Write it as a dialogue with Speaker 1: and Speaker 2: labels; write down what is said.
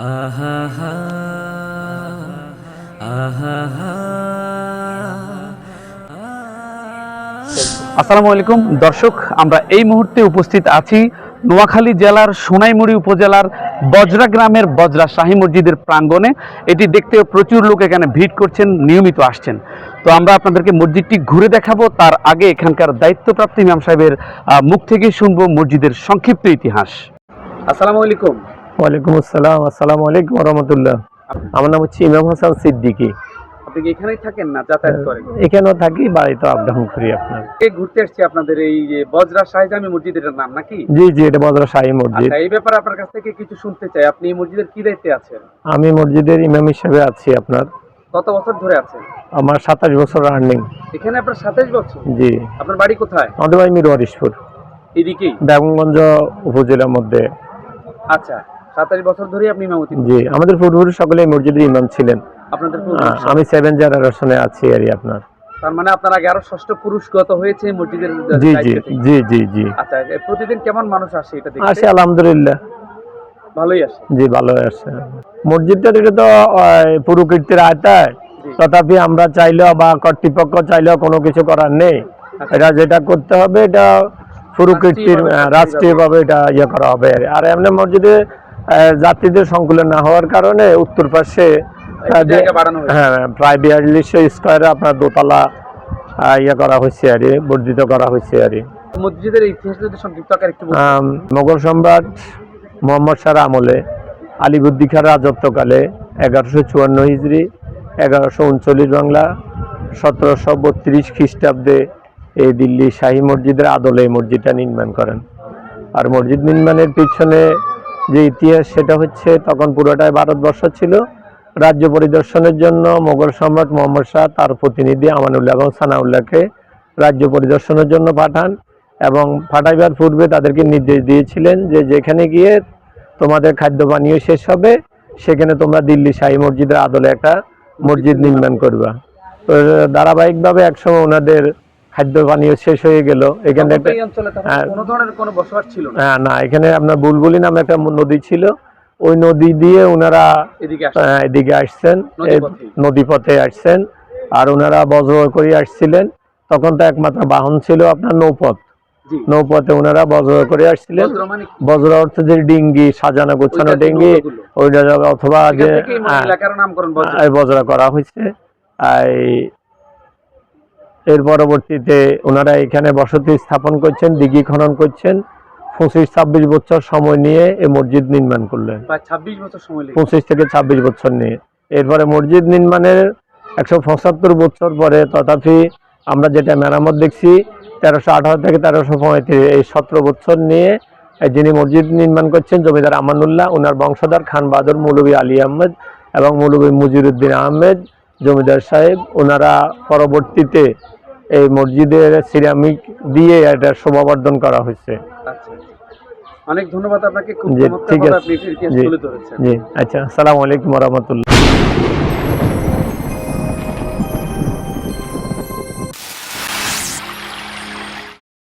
Speaker 1: আহা হা আহা হা।
Speaker 2: আসসালামু আলাইকুম দর্শক, আমরা এই মুহূর্তে উপস্থিত আছি নোয়াখালী জেলার সোনাইমুড়ি উপজেলার বজরা গ্রামের বজরা শাহী মসজিদের প্রাঙ্গণে। এটি দেখতে প্রচুর লোক এখানে ভিড় করছেন, নিয়মিত আসছেন। তো আমরা আপনাদেরকে মসজিদটি ঘুরে দেখাবো, তার আগে এখানকার দায়িত্বপ্রাপ্ত ইমাম সাহেবের মুখ থেকে শুনবো মসজিদের সংক্ষিপ্ত ইতিহাস। আসসালামু আলাইকুম।
Speaker 3: ওয়ালাইকুম আসসালাম। আসসালামু আলাইকুম রহমতুল্লাহ। আমার নাম হচ্ছে ইমাম হাসান সিদ্দিকী।
Speaker 2: আপনি কি এখানেই থাকেন না যাতায়াত করেন?
Speaker 3: এখানেও থাকি, বাড়িতে আপ ডাউন করি। আপনার
Speaker 2: ঘুরতে আসছি আপনাদের এই যে বজরা শাহী জামি মসজিদের নাম নাকি?
Speaker 3: জি জি, এটা বজরা শাহী মসজিদ।
Speaker 2: এই ব্যাপারে আপনার কাছ থেকে কিছু শুনতে চাই। আপনি এই মসজিদের কি দায়িত্বে আছেন?
Speaker 3: আমি মসজিদের ইমাম হিসেবে আছি। আপনার
Speaker 2: কত বছর ধরে আছেন?
Speaker 3: আমার 27 বছর রানিং।
Speaker 2: এখানে আপনার 27 বছর?
Speaker 3: জি।
Speaker 2: আপনার বাড়ি কোথায়?
Speaker 3: আমাদের বাড়ি মিরওয়ারিশপুর,
Speaker 2: এদিকেই
Speaker 3: বেগমগঞ্জ উপজেলার মধ্যে।
Speaker 2: আচ্ছা, 27 বছর ধরে আপনি ইমামতি?
Speaker 3: জি, আমাদের পূর্বপুরুষ সকলে এই মসজিদের ইমাম ছিলেন।
Speaker 2: আপনাদের
Speaker 3: আমি 7 জেনারেশনে আছি আর আপনার।
Speaker 2: তার মানে আপনার আগে আরো ষষ্ঠ পুরুষগত হয়েছে মসজিদের
Speaker 3: জি জি জি জি জি।
Speaker 2: আচ্ছা, প্রতিদিন কেমন মানুষ আসে এটা দেখতে?
Speaker 3: আসে আলহামদুলিল্লাহ,
Speaker 2: ভালোই আসে।
Speaker 3: জি ভালোই আসে। মসজিদটা এটা তো প্রকৃতির আয়তায়, তথাপি আমরা চাইলেও বা কর্তৃপক্ষ চাইলেও কোনো কিছু করার নেই। এটা যেটা করতে হবে এটা প্রকৃতির রাষ্ট্রীয়ভাবে এটা ইয়ে করা হবে। আর এমনি মসজিদে যাত্রীদের সংকুলন না হওয়ার কারণে উত্তর পাশে হ্যাঁ প্রায় 4200 স্কোয়ারে আপনার দোতলা ইয়ে করা হয়েছে আর বর্ধিত করা হয়েছে আর।
Speaker 2: মসজিদের ইতিহাস যদি সংক্ষিপ্ত আকারে একটু
Speaker 3: মোগল সম্রাট মোহাম্মদ শাহর আমলে আলিবুদ্দি খাঁর রাজত্বকালে 1154 হিজরি 1139 বাংলা 1732 খ্রিস্টাব্দে এই দিল্লি শাহী মসজিদের আদলে এই মসজিদটা নির্মাণ করেন। আর মসজিদ নির্মাণের পিছনে যে ইতিহাস সেটা হচ্ছে, তখন পুরোটাই ভারতবর্ষ ছিল। রাজ্য পরিদর্শনের জন্য মোগল সম্রাট মোহাম্মদ শাহ তার প্রতিনিধি আমানুল্লাহ এবং সানাউল্লাহকে রাজ্য পরিদর্শনের জন্য পাঠান, এবং পাঠাইবার পূর্বে তাদেরকে নির্দেশ দিয়েছিলেন যে যেখানে গিয়ে তোমাদের খাদ্য পানীয় শেষ হবে সেখানে তোমরা দিল্লি শাহী মসজিদের আদলে একটা মসজিদ নির্মাণ করবা। তো ধারাবাহিকভাবে একসময় ওনাদের খাদ্য পানীয় শেষ হয়ে গেল। এখানে না, এখানে আপনার বুলবুলি নামে একটা নদী ছিল, ওই নদী দিয়ে ওনারা এদিকে আসছেন, নদী পথে আসছেন। আর ওনারা বজ্র করে আসছিলেন, তখন তো একমাত্র বাহন ছিল আপনার নৌপথ। নৌপথে ওনারা বজ্র করে আসছিলেন। বজ্র অর্থ যে ডিঙ্গি, সাজানো গোছানো ডিঙ্গি, ওইটা অথবা যে বজ্র করা হয়েছে। এর পরবর্তীতে ওনারা এখানে বসতি স্থাপন করছেন, দিঘি খনন করছেন। 25-26 বছর সময় নিয়ে এই মসজিদ নির্মাণ করলেন। 25 থেকে 26 বছর নিয়ে। এরপরে মসজিদ নির্মাণের 175 বছর পরে, তথাপি আমরা যেটা মেরামত দেখছি 1318 থেকে 1335, এই 17 বছর নিয়ে যিনি মসজিদ নির্মাণ করছেন জমিদার আমানুল্লাহ, ওনার বংশধর খান বাহাদুর মৌলভী আলী আহমেদ এবং মৌলভী মুজিরুদ্দিন আহমেদ জমিদার সাহেব, ওনারা পরবর্তীতে এই মসজিদের সিরামিক দিয়ে এটা শোভাবর্ধন করা হয়েছে।
Speaker 2: অনেক ধন্যবাদ আপনাকে।
Speaker 3: ঠিক আছে, জি আচ্ছা, আসসালামু আলাইকুম ওয়া রাহমাতুল্লাহ।